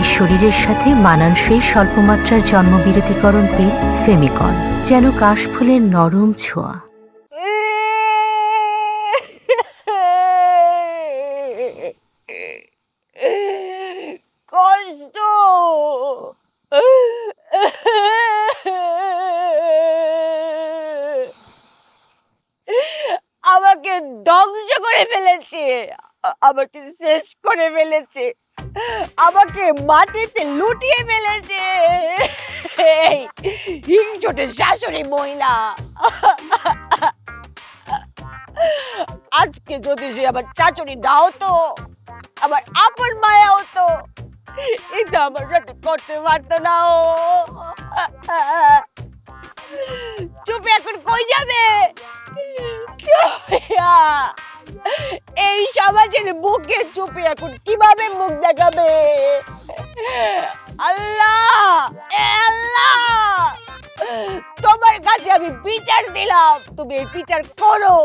নারীর শরীরের সাথে মানানসই স্বল্পমাত্রার জন্মবিরতিকরণ পিল ফেমিকল, যেন কাশফুলের নরম ছোঁয়া। কষ্ট আমাকে ধ্বংস করে ফেলেছে, আমাকে শেষ করে ফেলেছে, আমাকে মাটিতে লুটিয়ে ফেলেছে হিংসুটে শাশুড়ি মহিলা। আজকে যদি সে আমার শাশুড়ি না হতো, আমার আপন মায়া হতো, এটা আমার সাথে করতে পারতো না। ও চুপি এখন কই যাবে? চুপিয়া এই সমাজের বুকে চুপি এখন কিভাবে মুখ দেখাবে? আল্লাহ, আল্লাহ, তোমার কাছে আমি বিচার দিলাম, তুমি এই বিচার করো।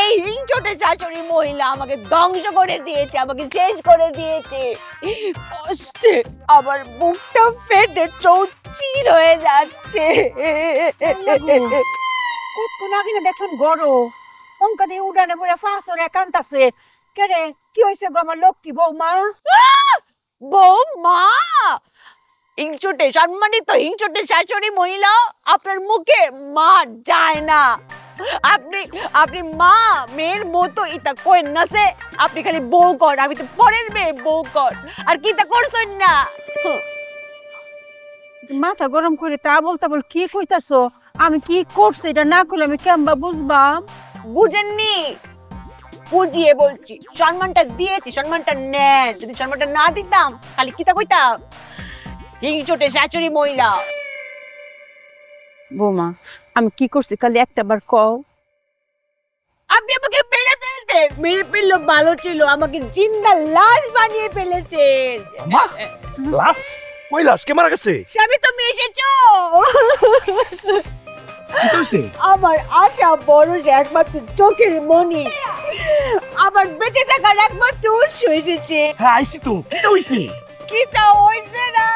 এই হিংসুটে শাশুড়ি মহিলা আমাকে ধ্বংস করে দিয়েছে, আমাকে শেষ করে দিয়েছে। কষ্টে আমার বুকটা ফেটে চৌচির হয়ে যাচ্ছে। কতক্ষণ আগে না দেখলাম গরো অঙ্কা দিয়ে উড়ানে পড়ে ফাঁসরে কান্তাছে। কে রে, কি হয়েছে গো আমার লক্ষ্মী বৌমা? বৌমা, হিংসুটে সম্মানিত হিংসুটে শাশুড়ি মহিলা, আপনার মুখে মা যায় না। আপনি মা মেয়ের মতো ইতা কই নাছে, আপনি খালি বউ কর, আমি তো পরের মেয়ে, বউ কর। আর কি তা করছেন না? মাথা গরম করে তা বলতে বল কি কইতাছো? আমি কি করছি এটা না করলে আমি কেমবা বুঝবাম? বুঝেননি? বুঝিয়ে বলছি, সম্মানটা দিয়েছি, সম্মানটা নেন। যদি সম্মানটা না দিতাম খালি কি তা কইতাম হিংসুটে শাশুড়ি মহিলা। বৌমা আমি কি করছি খালি একটা বার কও। আপনি আমাকে মেরে ফেলতেন, মেরে ফেললো ভালো ছিল, আমাকে জিন্দা লাশ বানিয়ে ফেলেছেন। লাশ? কই লাশ? কে মারা গেছে? স্বামী তুমি এসেছো। কি কইছে? আমার আশা ভরসা একমাত্র চোখের মনি, আমার বেঁচে থাকার একমাত্র উৎস এসেছে। হ্যাঁ আইছি তো। কি হইছে? কিতা হইছে না,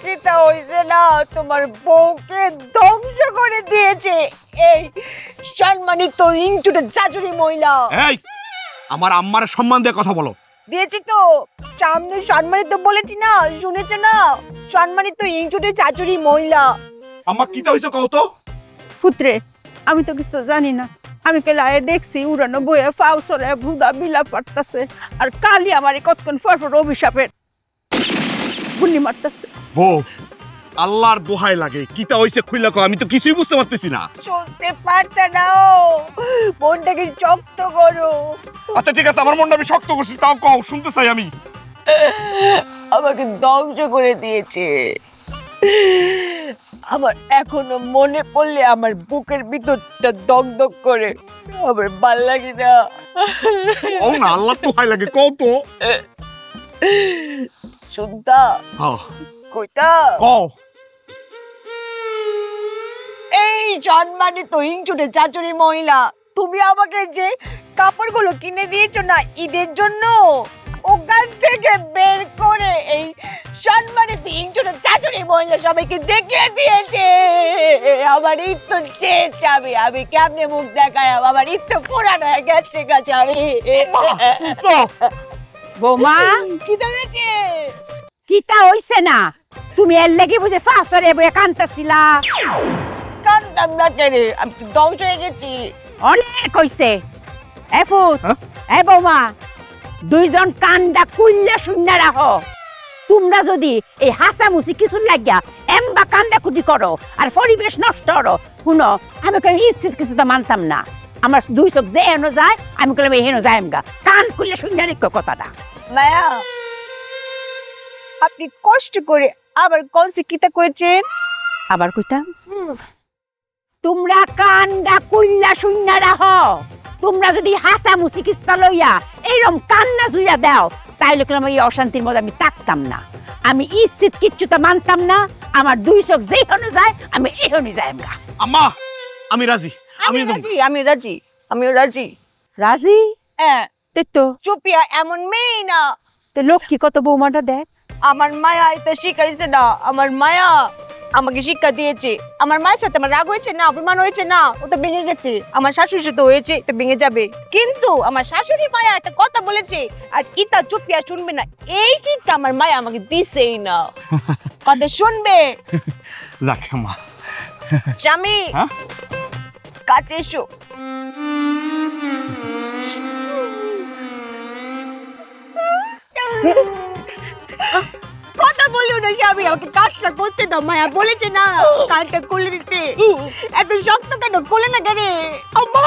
কিতা হইছে না, তোমার বউকে ধ্বংস করে দিয়েছে এই সম্মানিত হিংসুটে শাশুড়ি মহিলা। এই আমার আম্মার সম্মান দিয়ে কথা বলো। দিয়েছি তো, সামনে সম্মানিত বলেছি না, শুনেছো না? সম্মানিত হিংসুটে শাশুড়ি মহিলা। আম্মা কিতা হইছে কও তো? পুত্রে আমি তো কিছু জানি না, আমি কেলা দেখছি উড়ানো বইয়ে ফাউসরে ভুদা বিলা পারতাছে আর কালি আমার কতক্ষণ ফরফর অভিশাপের গুলি মারতাছে। বউ আল্লাহর দোহাই লাগে, কিতা হইছে খুইলা কও, আমি তো কিছুই বুঝতে পারতেছি না। শুনতে পারতে নাও, মনটাকে শক্ত করো। আচ্ছা ঠিক আছে, আমার মনটা আমি শক্ত করছি, তাও কও, শুনতে চাই আমি। আমাকে ধ্বংস করে দিয়েছে। আমার এখনো মনে পড়লে আমার বুকের ভিতরটা দগদগ করে, আমার ভাল লাগে না। ও না, আল্লাহর দোহাই লাগে কও তো। শুনতা? হ্যাঁ কইতা? কও। এই সম্মানিত হিংসুটে শাশুড়ি মহিলা, তুমি আমাকে যে কাপড়গুলো কিনে দিয়েছো না ঈদের জন্য, ওখান থেকে বের করে এই সম্মানিত হিংসুটে শাশুড়ি মহিলা সবাইকে দেখিয়ে দিয়েছে। আমার ঈদ তো শেষ, আমি কেমনে মুখ দেখাই? আমার ঈদ তো পুরানো হয়ে গেছে কাছে। আমি বৌমা কি দেখেছে? কিতা হইছে না? তুমি এর লাগি বুঝে ফাঁসরে বইয়ে কান্তাছিলা? কান্দাম না কেরে, আমি তো ধ্বংস হয়ে গেছি। অনেক হইছে। এ ফুট, এ বৌমা, দুইজন কান্দা কুইল্লা শূন্য রাখো। তোমরা যদি এই হাসামুসি কিছু লাগিয়া এমবা কান্দা কুটি করো আর পরিবেশ নষ্ট করো, শুনো আমি কেন ইচ্ছিত কিছু তো মানতাম না। আমার দুই চোখ যে হেন যায়, আমি কেন হেন যাই গা। কান খুললে শূন্য রেখো কথাটা। মায়া, আপনি কষ্ট করে আবার কনসি কিতা করেছেন? আবার কইতাম, তোমরা কান্দা কুইল্লা শূন্য রাখো। তোমরা যদি হাসামুসি কিস্তা লইয়া এইরকম কান্না জুইয়া দাও, তাইলে কেন এই অশান্তির মধ্যে আমি থাকতাম না। আমি ইচ্ছিত কিচ্ছু তো মানতাম না। আমার দুই চোখ যেই হনে যায়, আমি এই হনে যাই গা। আম্মা আমি রাজি, আমি রাজি। রাজি? হ্যাঁ। তো চুপিয়া এমন মেয়ে না। লক্ষ্মী কত বৌমাটা দেখ, আমার মায়া এটা শিখাইছে না, আমার মায়া আমাকে শিক্ষা দিয়েছে। আমার মায়ের সাথে আমার রাগ হয়েছে না, অপমান হয়েছে না, ওটা ভেঙে গেছে। আমার শাশুড়ির সাথে হয়েছে, এটা ভেঙে যাবে। কিন্তু আমার শাশুড়ি মায়া একটা কথা বলেছে, আর ইতা চুপিয়া শুনবে না, এই শিক্ষা আমার মায়া আমাকে দিছেই না। কথা শুনবে। যাক মা। স্বামী কাছে এসো। কথা বলিও না স্বামী, আমাকে কাজটা করতে দাও। মায়া বলেছে না কাজটা করে দিতে। এত শক্ত কেন, কোলে না কেন? আম্মা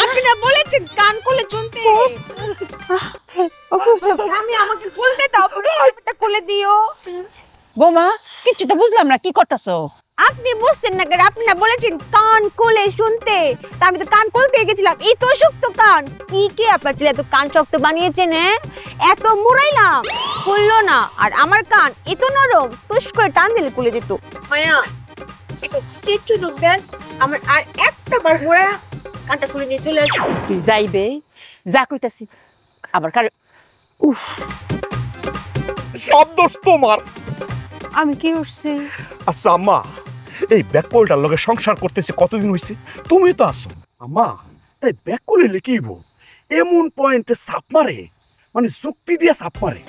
আপনি না বলেছেন কান খুলে শুনতে। আমি আমাকে বলতে দাও, কোলে দিও। বোমা কিচ্ছু তো বুঝলাম না, কি করতেছো? আপনি বুঝতেন না কেন? আপনি না বলেছেন কান খুলে শুনতে, তা আমি তো কান খুলতে গেছিলাম। এই তো শক্ত কান। কি আপনার ছেলে এত কান শক্ত বানিয়েছেন? এত মুড়াইলাম, খুললো না। আর আমার কান এত নরম, টুস করে টান দিলে খুলে যেত। মায়া একটু চেচু ঢুক দেন, আমার আর একটা বার মুড়া কানটা খুলে নিয়ে চলে আসবে। তুই যাইবে, যা কইতাছি আবার কার। উফ, সব দোষ তোমার। আমি কি করছি? আচ্ছা আম্মা, এই ব্যাককলটার লগে সংসার করতেছে কতদিন হইছে? তুমি তো আছো আম্মা, তাই ব্যাককল হইলে কি হইব? এমন পয়েন্টে সাপ মারে, মানে যুক্তি দিয়া সাপ মারে।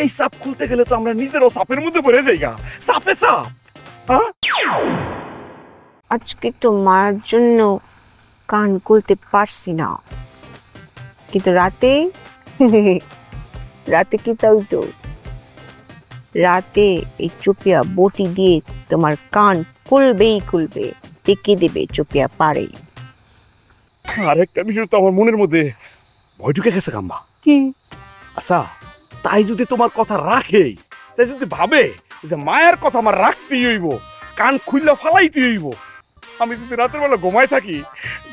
এই সাপ খুলতে গেলে তো আমরা নিজেরও সাপের মধ্যে পড়ে যাই গা। সাপে সাপ। হ্যাঁ, আজকে তো মার জন্য কান খুলতে পারছি না, কিন্তু রাতে রাতে কি তাই তো, রাতে এই চুপিয়া বটি দিয়ে তোমার কান খুলবেই খুলবে, টিকে দেবে চুপিয়া পারে। আরেকটা বিষয় তো আমার মনের মধ্যে ভয় ঢুকে গেছে আম্মা। কি? আচ্ছা, তাই যদি তোমার কথা রাখে, তাই যদি ভাবে যে মায়ের কথা আমার রাখতেই হইব, কান খুইলা ফালাইতে হইব, আমি যদি রাতের বেলা ঘুমায় থাকি,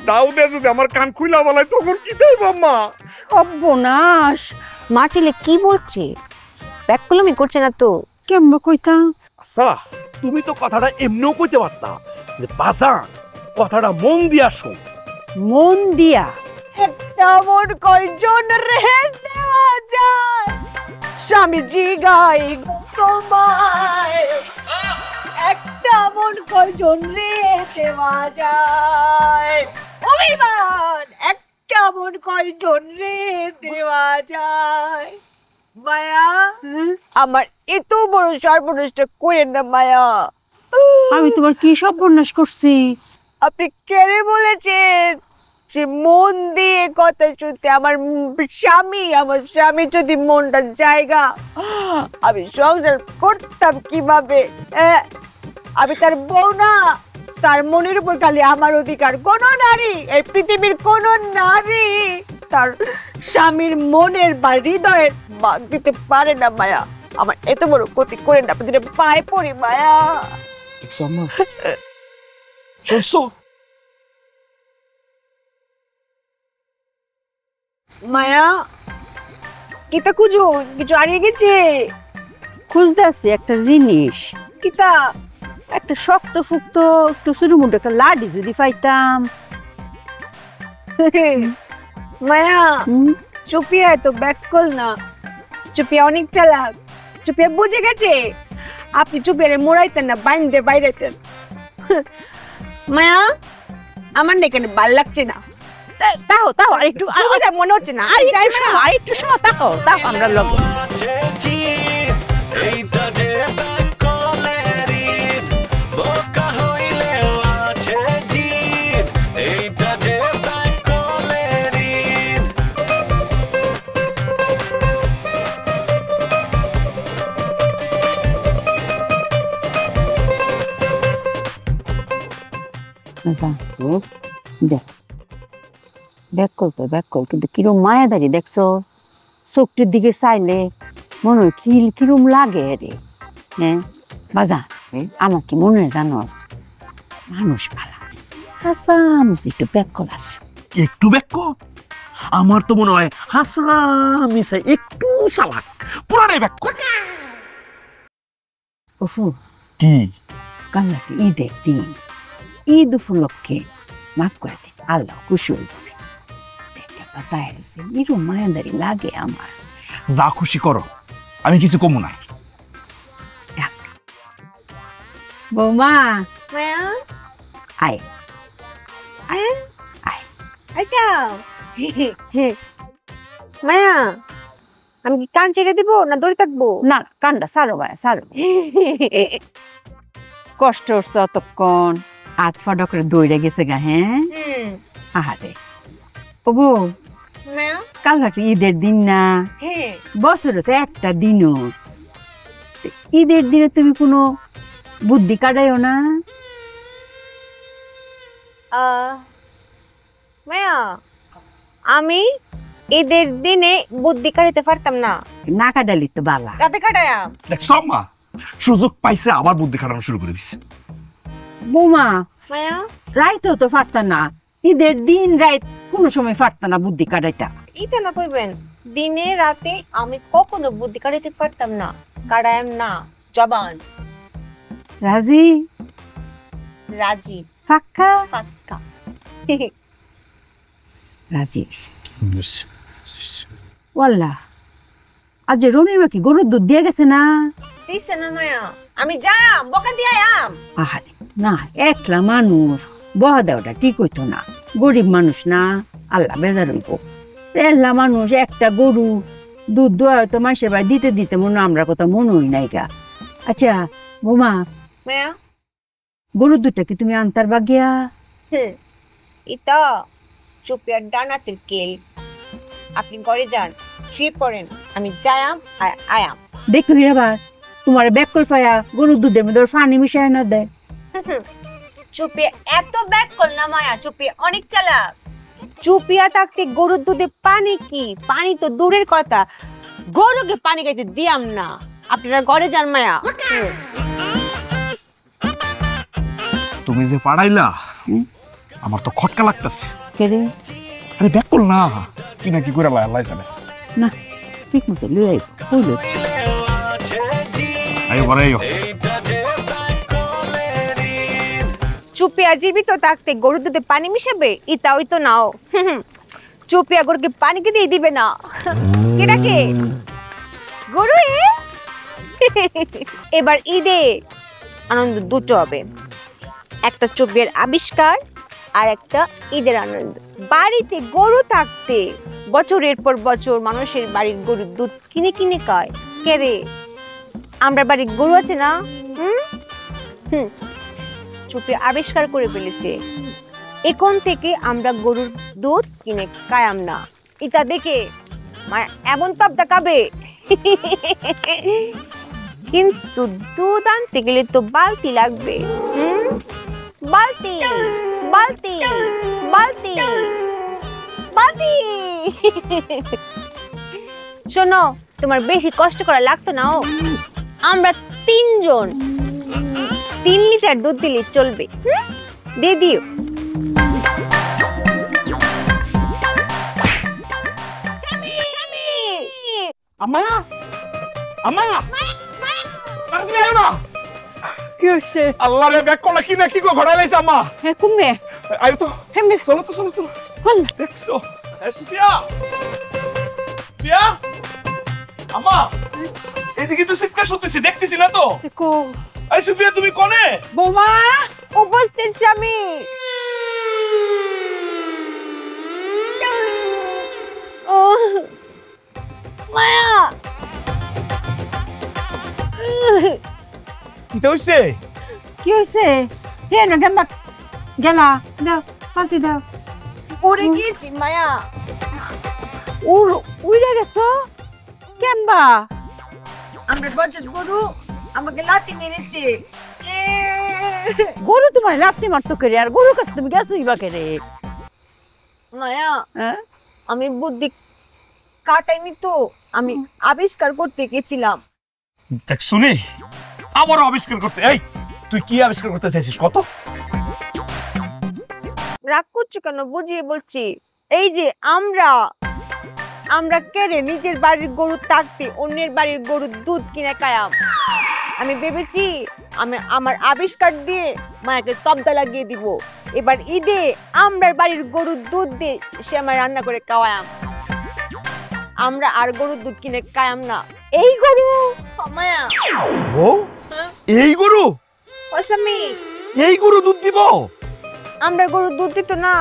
দাউদে যদি আমার কান খুইলা ফালাই, তখন কি দেব আম্মা? সর্বনাশ! মা ছেলে কি বলছে? ব্যাককলমি করছে না তো? কেমন কইতা? আচ্ছা, তুমি তো কথাটা এমনিও কইতে পারতা যে বাজান, কথাটা মন দিয়া শোন। মন দিয়া? একটা মন কয়জন রে দেওয়া যায়, স্বামীজি গাই তোমায়। একটা মন কয়জন রে দেওয়া যায়, অভিমান। একটা মন কয়জন রে দেওয়া যায়। মায়া, আমার এত বড় সর্বনাশটা করেন না মায়া। আমি তোমার কি সর্বনাশ করছি? আপনি কেড়ে বলেছেন যে মন দিয়ে কথা শুনতে। আমার স্বামী যদি মনটার জায়গা, আমি সংসার করতাম কিভাবে? আমি তার বউ না, তার মনের উপর খালি আমার অধিকার। কোন নারী, এই পৃথিবীর কোন নারী তার স্বামীর মনের বা হৃদয়ের ভাগ দিতে পারে না। মায়া, আমার এত বড় ক্ষতি করে না, আপনি পায়ে পড়ি মায়া। শুনছো? মায়া, কিতা খুঁজো? কিছু হারিয়ে গেছে? খুঁজতেছি একটা জিনিস। কিতা? একটা শক্ত ফুক্ত একটু সুরুমুন্ড একটা লাডি যদি পাইতাম। মায়া, চুপিয়া তো ব্যাককল না, চুপিয়া অনেক চালাক। চুপিয়া বুঝে গেছে আপনি চুপিয়ারে মোড়াইতেন না, বাইন্দে বাইরেতেন। মায়া, আমার না এখানে ভাল লাগছে না। তাও তাও আরেকটু সুবিধা মনে হচ্ছে না। আরেকটু শোনো, তাও তাও আমরা লগ। ব্যাককল কিন্তু কিরম মায়াদারি দেখছো? চোখটির দিকে চাইলে মনে হয় কিরম লাগে রে। হ্যাঁ বাজা, আমার কি মনে হয় জানো, মানুষ পালা হাসামুসি একটু ব্যাককল আছে। একটু ব্যাক্য? আমার তো মনে হয় হাসামিসা একটু চালাক, পুরাটাই ব্যাক্য। ওফু, কি কাল নাকি ঈদের দিন, ঈদ উপলক্ষে মাফ করে দিন, আল্লাহ খুশি হইব। এরকম মায়াদারি লাগে আমার। যা খুশি করো, আমি কিছু কমু না। বৌমা মায়া আয় আয় আয়। আইতা মায়া আমি কি কান ছেড়ে দিব না দড়ি থাকবো? না কান্ডা সারো ভাই সারো। কষ্ট হচ্ছে অতক্ষণ, আট ফটা করে দৌড়ে গেছে গা। হ্যাঁ আহারে ও বউ, মায়া কাল রাতে ঈদের দিন না, হ্যাঁ বছরে তো একটা দিনও। ঈদের দিনে তুমি কোনো বুদ্ধি কাটাইও না? মায়া আমি ঈদের দিনে বুদ্ধি কাটাইতে পারতাম না। না কাটালি তো বালা। রাতে কাটায়া দেখছ মা, সুযোগ পাইছে আবার বুদ্ধি খাটানো শুরু করে দিচ্ছে। বৌমা মায়া রাইতেও তো পারতা না, ঈদের দিন রাত কোনো সময় পারতা না বুদ্ধি কাটাইতা? ইতে না কইবেন, দিনে রাতে আমি কখনো বুদ্ধি কাটাইতে পারতাম না। কাটায়াম না, জবান রাজি রাজি ফাক্কা পাক্কা। রাজি ওয়াল্লা। আজ যে রমিমা কি গরুর দুধ দিয়ে গেছে না? দিছে না মায়া, আমি যাম বকা দিয়ে আয়াম। আহারে না, একলা মানুষ বহা দেওয়াটা ঠিক হইতো না, গরিব মানুষ না, আল্লাহ বেজার হইব। একলা মানুষ একটা গরু দুধ দোয়া হয়তো মাসে ভাই দিতে দিতে মনে আমরা কথা মনে হই নাই গা। আচ্ছা বোমা, মায়া গরুর দুধটা কি তুমি আনতার বাগিয়া? ইতা চুপিয়ার ডানাতের কেল। আপনি ঘরে যান, শুয়ে পড়েন, আমি যায়াম আয়াম। দেখো হিরাবার তোমার ব্যাকল ফায়া গরুর দুধের মধ্যে পানি মিশায় না দেয়। চুপিয়া এত ব্যাক কল না মায়া, চুপিয়া অনেক চালাক। চুপিয়া থাকতে গরুর দুধে পানি কি, পানি তো দূরের কথা, গরুকে পানি খাইতে দিয়াম না। আপনারা ঘরে যান মায়া। তুমি যে পাড়াইলা আমার তো খটকা লাগতেছে। কে রে? আরে ব্যাকল না, কি না কি করে আল্লাহ জানে। না ঠিক মতো লুয়ে আইব কইল। আইও ঘরে আইও। চুপিয়া জীবিত থাকতে গরুর দুধে পানি মিশাবে, ইতা ওই তো নাও। চুপিয়া গরুকে পানি কি দিয়ে দিবে না? কেটাকে গরু এবার ঈদে আনন্দ দুটো হবে, একটা চুপিয়ার আবিষ্কার আর একটা ঈদের আনন্দ। বাড়িতে গরু থাকতে বছরের পর বছর মানুষের বাড়ির গরুর দুধ কিনে কিনে খায়। কে রে? আমরা বাড়ির গরু আছে না? চুপিয়া আবিষ্কার করে ফেলেছে, এখন থেকে আমরা গরুর দুধ কিনে খায়াম না। এটা দেখে মায়া এমন তাপ দেখাবে। কিন্তু দুধ আনতে গেলে তো বালতি লাগবে। বালতি বালতি বালতি বালতি। শোনো, তোমার বেশি কষ্ট করা লাগতো না। আমরা তিনজন 3 লিটার দুধ দিলে চলবে। দিয়ে দিও। আম্মা আম্মা তাড়াতাড়ি আইও না। কি হচ্ছে? আল্লাহ রে ব্যাকল কি না কি গো ঘড়াই লাইছে আম্মা। হ্যাঁ কুমে আইও তো, হেমে চলো তো চলো তো। আল্লাহ দেখছো সুফিয়া, সুফিয়া আম্মা এদিকে তো চিৎকার শুনতেছি, দেখতেছি না তো। দেখো এই সুফিয়া তুমি কোনে? বৌমা উপস্থিত স্বামী। মায়া কি তো হইছে? কি হয়েছে? হে না গেম্বা গেলা দাও পাল্টি দাও। পড়ে গিয়েছি মায়া। উড়ে গেছো কেম্বা? আমরা বছর গরু আমাকে লাথি মেরেছে। গরু তোমার লাত্তি মারতো করে, আর গরুর কাছে তুমি গেছো ইবা করে? মায়া হ্যাঁ আমি বুদ্ধি কাটাইনি তো, আমি আবিষ্কার করতে গেছিলাম। দেখ শুনি আবারও আবিষ্কার করতে। এই তুই কি আবিষ্কার করতে চাইছিস কত? রাগ করছো কেন? বুঝিয়ে বলছি। এই যে আমরা কেড়ে নিজের বাড়ির গরু থাকতে অন্যের বাড়ির গরুর দুধ কিনে খায়াম। আমি ভেবেছি আমি আমার আবিষ্কার দিয়ে মায়াকে তবদা লাগিয়ে দিব। এবার ঈদে আমরার বাড়ির গরুর দুধ দিয়ে সে আমার রান্না করে খাওয়ায়াম। আমরা আর গরুর দুধ কিনে খায়াম না। এই গরু মায়া ও এই গরু ও স্বামী এই গরু দুধ দিব? আমরা গরুর দুধ দিত না।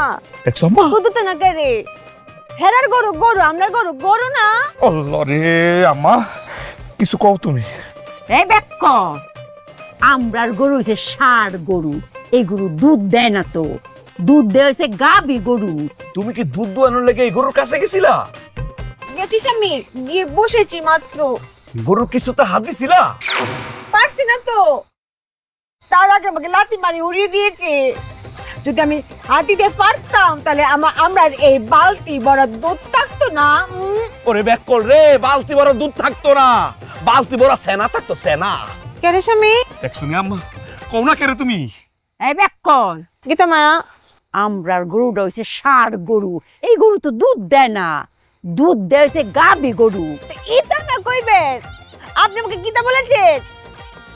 দেখছো আম্মা? দুধ দিত না কে রে? হেরার গরু গরু, আমরার গরু গরু না। আল্লাহ রে আম্মা, কিছু কও তুমি। এই বেক্ক, আমরার গরু হইছে ষাঁড় গরু। এই গরু দুধ দেয় না তো, দুধ দেয় হইছে গাবি গরু। তুমি কি দুধ দোয়ানোর লেগে এই গরুর কাছে গেছিলা? গেছি স্বামী, গিয়ে বসেছি মাত্র। গরুর কিছুতে হাত দিছিলা? পারছি না তো, তার আগে আমাকে লাথি মারি উড়িয়ে দিয়েছে। যদি আমি হাতি দিয়ে পারতাম তাহলে আমরা এই বালতি বড় দুধ থাকতো না। ওরে ব্যাককল রে, বালতি বড় দুধ থাকতো না, বালতি বড় সেনা থাকতো, সেনা। কেরে স্বামী? দেখছো নি আম্মা, কও না কেরে তুমি? এই বেক্কল, গীতা মায়া, আমরার গরুটা হইছে ষাঁড় গরু। এই গরু তো দুধ দেয় না, দুধ দেয় হইছে গাবি গরু। এটা না কইবেন, আপনি আমাকে গীতা বলেছেন।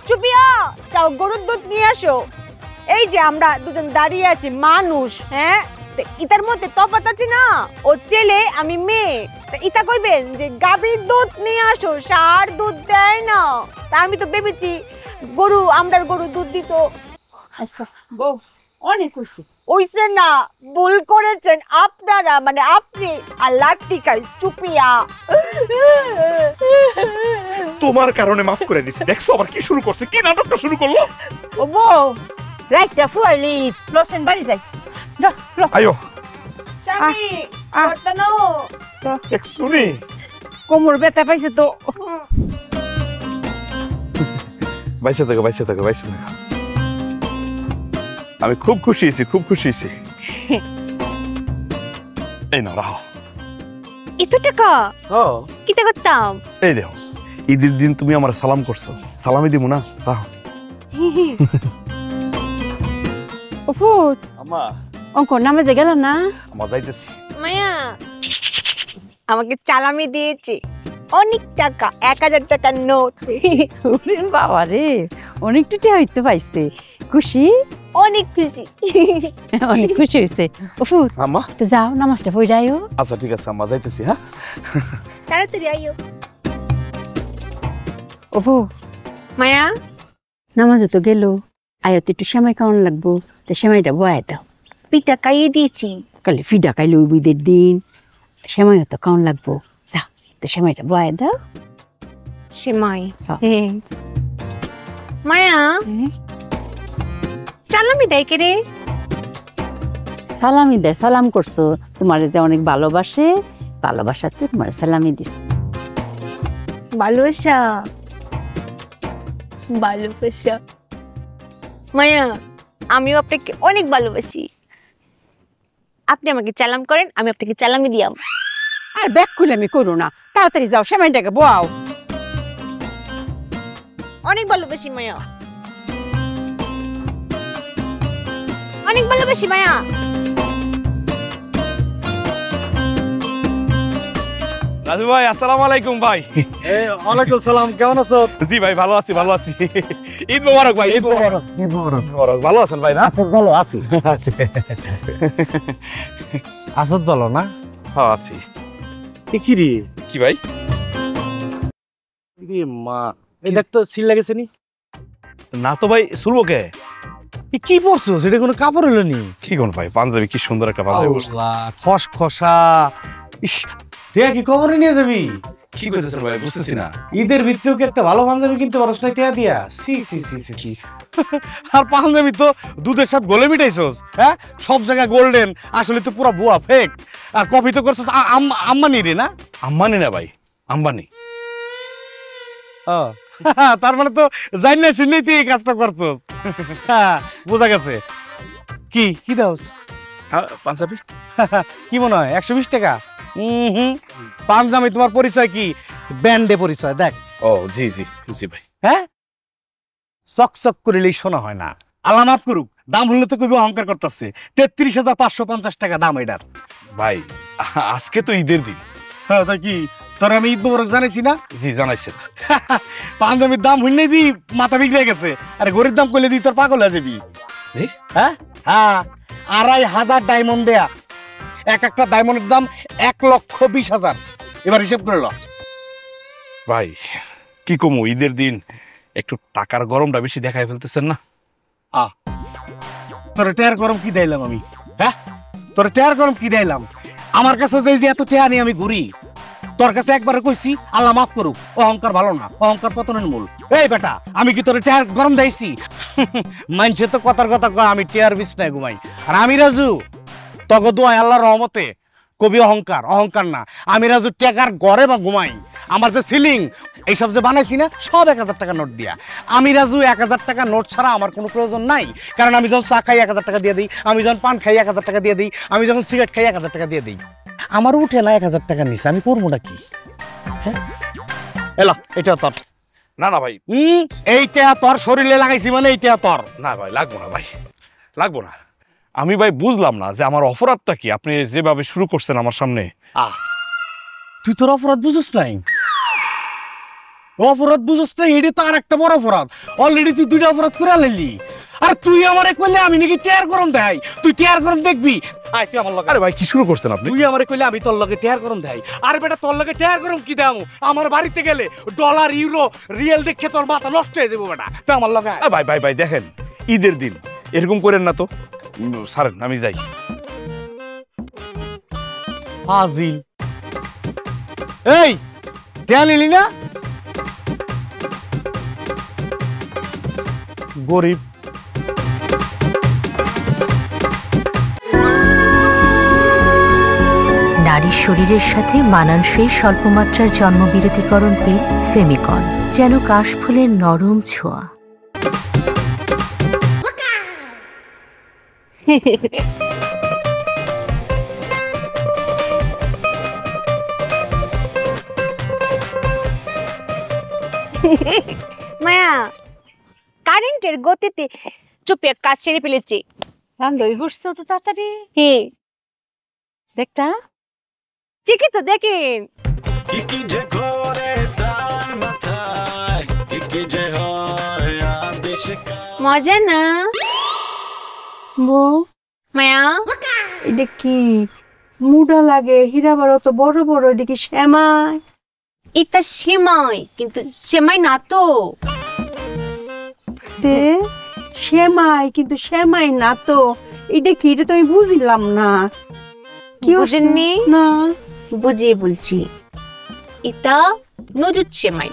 চুপিয়া, যাও গরুর দুধ নিয়ে আসো। এই যে আমরা দুজন দাঁড়িয়ে আছি মানুষ, হ্যাঁ, ইতার মধ্যে তফাৎ আছে না? ও ছেলে আমি মেয়ে। ইতা কইবেন যে গাভীর দুধ নিয়ে আসো, ষাঁড় দুধ দেয় না। তা আমি তো ভেবেছি গরু, আমরার গরু দুধ দিত। আচ্ছা বউ, অনেক হইছে। ওইসে না, ভুল করেছেন আপনারা, মানে আপনি আর লাত্তিকাই। চুপিয়া, তোমার কারণে মাফ করে দিছি। দেখছো আবার কি শুরু করছে, কি নাটকটা শুরু করলো। ও বউ, রাইটটা ফুয়ালি লসেন বাড়ি যাই। যা লো। আয়ো স্বামী, করতে নাও। দেখছো নি? কোমর ব্যথা পাইছে তো। বাইসে থাকো, বাইসে থাকো, বাইসে থাকো। আমি খুব খুশি হয়েছি, খুব খুশি হয়েছি। এই নাও রাখো। এত টাকা কিতা করতাম? এই দেখো, ঈদের দিন তুমি আমার সালাম করছো, সালামই দিব না? রাখো। ওফুত, আম্মা, অঙ্ক নামাজে গেল না? আমার যাইতেছি। মায়া আমাকে চালামি দিয়েছে অনেক টাকা, 1000 টাকার নোট। বাবা রে, অনেক টাকা হইতে পাইছে। খুশি? অনেক খুশি। অনেক খুশি হয়েছে। ওফুত, আম্মা, তো যাও নামাজটা পড়ে যাইও। আচ্ছা ঠিক আছে আম্মা, যাইতেছি। হ্যাঁ, তাড়াতাড়ি আইও। ওফু, মায়া, নামাজে তো গেল, আয়ত একটু সেমাই খাওয়ান লাগবো, তো সেমাইটা বয়া দাও। পিঠা খাইয়ে দিয়েছি। কালে ফিডা খাইলে ওই বুধের দিন সেমাই তো খাওয়ান লাগবো। যাও, তো সেমাইটা বয়া দাও। সেমাই। মায়া, চালামি দেয় কে রে? সালামি দেয়, সালাম করছো, তোমার যে অনেক ভালোবাসে, ভালোবাসাতে তোমার সালামি দিস। ভালোবাসা, ভালোবাসা। মায়া, আমিও আপনাকে অনেক ভালোবাসি। আপনি আমাকে চালাম করেন, আমি আপনাকে চালামি দিয়াম। আর ব্যাগ খুলে আমি করো না, তাড়াতাড়ি যাও সেমাইটাকে বোয়াও। অনেক ভালোবাসি মায়া, অনেক ভালোবাসি মায়া। রাজু ভাই, আসসালামু আলাইকুম ভাই। ওয়ালাইকুম সালাম, কেমন আছো? জি ভাই, ভালো আছি, ভালো আছি। ঈদ মোবারক ভাই, ঈদ মোবারক। ঈদ মোবারক। মোবারক। ভালো আছেন ভাই? না ভালো আছি। আসত বলো না? হ্যাঁ আছি। কি রে? কি ভাই? মা, এই দেখ তো সিল লাগেছে নি? না তো ভাই, শুনবো কে? কি পরছো? সেটা কোনো কাপড় হলো নি? কি কোন ভাই, পাঞ্জাবি, কি সুন্দর একটা পাঞ্জাবি পরছি। খসখসা। ইস, টিয়া কি খবরে নিয়ে যাবি? কি কইতেছেন ভাই, বুঝতেছি না। ঈদের ভিতরেও কি একটা ভালো পাঞ্জাবি কিনতে পারছ না টিয়া দিয়া? সি সি সি সি সি। আর পাঞ্জাবি তো দুধের সাথে গলে মিটাইছস, হ্যাঁ? সব জায়গায় গোল্ডেন, আসলে তো পুরো বুয়া, ফেক। আর কপি তো করছস আম্মানি রে না? আম্বানি না ভাই, আম্বানি। তার মানে তো জানি না শুনেই তুই এই কাজটা করছস। বোঝা গেছে। কি কি দাও? পাঞ্জাবি কি মনে হয় 120 টাকা? পাঞ্জাবি তোমার পরিচয় কি? ব্যান্ডে পরিচয় দেখ। ও জি জি জি ভাই। হ্যাঁ, চকচক করিলেই শোনা হয় না। আল্লাহ মাফ করুক, দাম হলে তো কবি অহংকার করতেছে। 33,550 টাকা দাম এটার। ভাই আজকে তো ঈদের দিন, হ্যাঁ তাই কি তোর আমি ঈদ মোবারক জানাইছি না? জি জানাইছেন। পাঞ্জাবির দাম হইলে দি মাথা বিগড়ে গেছে, আরে গরিব দাম কইলে দি তোর পাগল হয়ে যাবি। হ্যাঁ হ্যাঁ 2500 ডায়মন্ড দেয়া, এক একটা ডায়মন্ডের দাম 1,20,000। এবার হিসাব করে ল ভাই কি কমু, ঈদের দিন একটু টাকার গরমটা বেশি দেখাই ফেলতেছেন না? তোর টেয়ার গরম কি দিলাম আমি? হ্যাঁ তোর টেয়ার গরম কি দিলাম? আমার কাছে যে এত টেয়া নিয়ে আমি ঘুরি, তোর কাছে একবারে কইছি আল্লাহ মাফ করুক, অহংকার ভালো না, অহংকার পতনের মূল। এই বেটা আমি কি তোর টেয়ার গরম দিয়েছি? মানছে তো কথার কথা কয় আমি টেয়ার বিছনায় ঘুমাই, আর আমি রাজু তগো দোয়াই আল্লাহর রহমতে কবি অহংকার, অহংকার না। আমি রাজু টেকার ঘরে বা ঘুমাই, আমার যে সিলিং এইসব যে বানাইছি না সব 1000 টাকা নোট দিয়া। আমি রাজু 1000 টাকা নোট ছাড়া আমার কোনো প্রয়োজন নাই, কারণ আমি যখন চা খাই 1000 টাকা দিয়ে দিই, আমি যখন পান খাই 1000 টাকা দিয়ে দিই, আমি যখন সিগারেট খাই 1000 টাকা দিয়ে দিই। আমার উঠে না 1000 টাকা নিচে, আমি করবো না কি? এলা এটা তোর না না ভাই, এইটা তোর শরীরে লাগাইছি মানে এইটা তোর। না ভাই লাগবো না ভাই, লাগবো না। আমি ভাই বুঝলাম না যে আমার অপরাধটা কি, আপনি যেভাবে শুরু করছেন আমার সামনে। তুই তোর অপরাধ বুঝোস নাই? অপরাধ বুঝোস নাই, এটি তো আর একটা বড় অপরাধ। অলরেডি তুই 2টা অপরাধ করে আনলি। আর তুই আমারে কইলে আমি নাকি টেয়ার গরম দেই? তুই টেয়ার গরম দেখবি? তুই আমার লগে, আরে ভাই কি শুরু করছেন আপনি? তুই আমারে কইলে আমি তোর লগে টেয়ার গরম দেই? আর বেটা তোর লগে টেয়ার গরম কি দাম? আমার বাড়িতে গেলে ডলার ইউরো রিয়েল দেখে তোর মাথা নষ্ট হয়ে যাবে বেটা। তুই আমার লগে ভাই ভাই ভাই দেখেন ঈদের দিন এরকম করেন না তো, ছাড়েন আমি যাই। ফাজিল। এই টেয়া নিলি না? গরিব। নারীর শরীরের সাথে মানানসই স্বল্পমাত্রার জন্মবিরতিকরণ পিল ফেমিকল, যেন কাশফুলের নরম ছোঁয়া। মায়া কারেন্টের গতিতে চুপিয়ে কাজ ছেড়ে ফেলেছি। রান্নাই করছো তো তাড়াতাড়ি। হে দেখতা ঠিকই তো দেখেন। মজা না বউ মায়া? এটা কি মুডা লাগে? হীরাবার তো বড় বড়, এটা কি শ্যামাই? এটা সেমাই, কিন্তু সেমাই না তো। তে শ্যামাই কিন্তু শ্যামাই না তো, এটা কি? এটা তো আমি বুঝলাম না। কি বুঝেননি? না বুঝিয়ে বলছি, এটা নুডুল সেমাই।